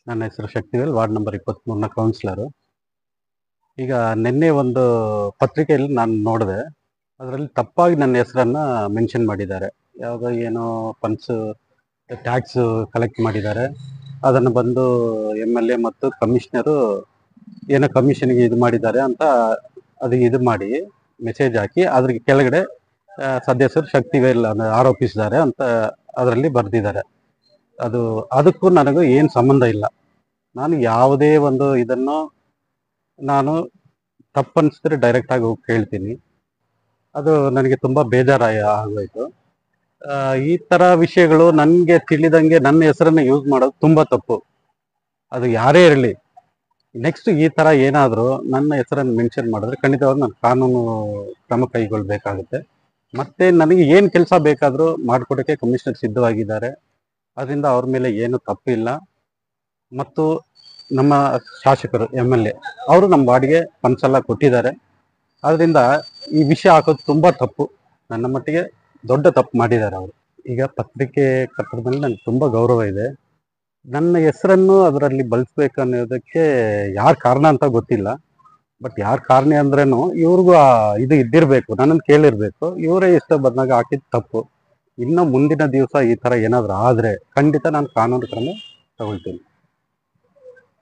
ನನ್ನ ಹೆಸರು Shaktivel, ward number 23ನ councillor. ಈಗ ನಿನ್ನೆ ಒಂದು ಪತ್ರಿಕೆಯಲ್ಲಿ ನಾನು ನೋಡಿದೆ, ಅದರಲ್ಲಿ ತಪ್ಪಾಗಿ ನನ್ನ ಹೆಸರನ್ನು ಮೆನ್ಷನ್ ಮಾಡಿದ್ದಾರೆ. ಯಾವುದೋ ಏನೋ ಫಂಡ್ಸ್ ಟ್ಯಾಕ್ಸ್ ಕಲೆಕ್ಟ್ ಮಾಡಿದ್ದಾರೆ, ಅದನ್ನು ಬಂದು MLA ಮತ್ತು ಕಮಿಷನರು ಏನೋ ಕಮಿಷನ್ಗೆ ಇದು ಮಾಡಿದ್ದಾರೆ ಅಂತ ಅದು ಇದು ಮಾಡಿ ಮೆಸೇಜ್ ಹಾಕಿ ಅದ್ರ ಕೆಳಗಡೆ ಸದಸ್ಯರು ಶಕ್ತಿವೇಲ್ ಆರೋಪಿಸಿದ್ದಾರೆ ಅಂತ ಅದರಲ್ಲಿ ಬರೆದಿದ್ದಾರೆ. ಅದಕ್ಕೂ ನನಗೂ ಏನು ಸಂಬಂಧ ಇಲ್ಲ. ನಾನು ಯಾವುದೇ ಒಂದು ಇದನ್ನು ನಾನು ತಪ್ಪನ್ಸಿದ್ರೆ ಡೈರೆಕ್ಟಾಗಿ ಹೋಗಿ ಕೇಳ್ತೀನಿ. ಅದು ನನಗೆ ತುಂಬ ಆಗೋಯ್ತು. ಈ ಥರ ವಿಷಯಗಳು ನನಗೆ ತಿಳಿದಂಗೆ ನನ್ನ ಹೆಸರನ್ನು ಯೂಸ್ ಮಾಡೋದು ತುಂಬ ತಪ್ಪು. ಅದು ಯಾರೇ ಇರಲಿ, ನೆಕ್ಸ್ಟ್ ಈ ಥರ ಏನಾದರೂ ನನ್ನ ಹೆಸರನ್ನು ಮೆನ್ಷನ್ ಮಾಡಿದ್ರೆ ಖಂಡಿತವಾಗಿ ನಾನು ಕಾನೂನು ಕ್ರಮ ಕೈಗೊಳ್ಳಬೇಕಾಗುತ್ತೆ. ಮತ್ತು ನನಗೆ ಏನು ಕೆಲಸ ಬೇಕಾದರೂ ಮಾಡಿಕೊಡೋಕ್ಕೆ ಕಮಿಷನರ್ ಸಿದ್ಧವಾಗಿದ್ದಾರೆ. ಅದರಿಂದ ಅವ್ರ ಮೇಲೆ ಏನು ತಪ್ಪಿಲ್ಲ. ಮತ್ತು ನಮ್ಮ ಶಾಸಕರು MLA ಅವರು ನಮ್ಮ ವಾರ್ಡ್ಗೆ ಫಂಡ್ಸ್ ಎಲ್ಲ ಕೊಟ್ಟಿದ್ದಾರೆ. ಅದರಿಂದ ಈ ವಿಷಯ ಹಾಕೋದು ತುಂಬ ತಪ್ಪು. ನನ್ನ ಮಟ್ಟಿಗೆ ದೊಡ್ಡ ತಪ್ಪು ಮಾಡಿದ್ದಾರೆ ಅವರು. ಈಗ ಪತ್ರಿಕೆ ಕಟ್ಟಡ ಮೇಲೆ ನನಗೆ ತುಂಬ ಗೌರವ ಇದೆ. ನನ್ನ ಹೆಸರನ್ನು ಅದರಲ್ಲಿ ಬಳಸ್ಬೇಕು ಅನ್ನೋದಕ್ಕೆ ಯಾರು ಕಾರಣ ಅಂತ ಗೊತ್ತಿಲ್ಲ. ಬಟ್ ಯಾರು ಕಾರಣ ಅಂದ್ರೇನು ಇವ್ರಿಗೂ ಇದು ಇದ್ದಿರಬೇಕು, ನನ್ನನ್ನು ಕೇಳಿರಬೇಕು. ಇವರೇ ಇಷ್ಟ ಬಂದಾಗ ಹಾಕಿದ್ದು ತಪ್ಪು. ಇನ್ನು ಮುಂದಿನ ದಿವಸ ಈ ಥರ ಏನಾದರೂ ಆದರೆ ಖಂಡಿತ ನಾನು ಕಾನೂನು ಕ್ರಮ ತಗೊಳ್ತೀನಿ.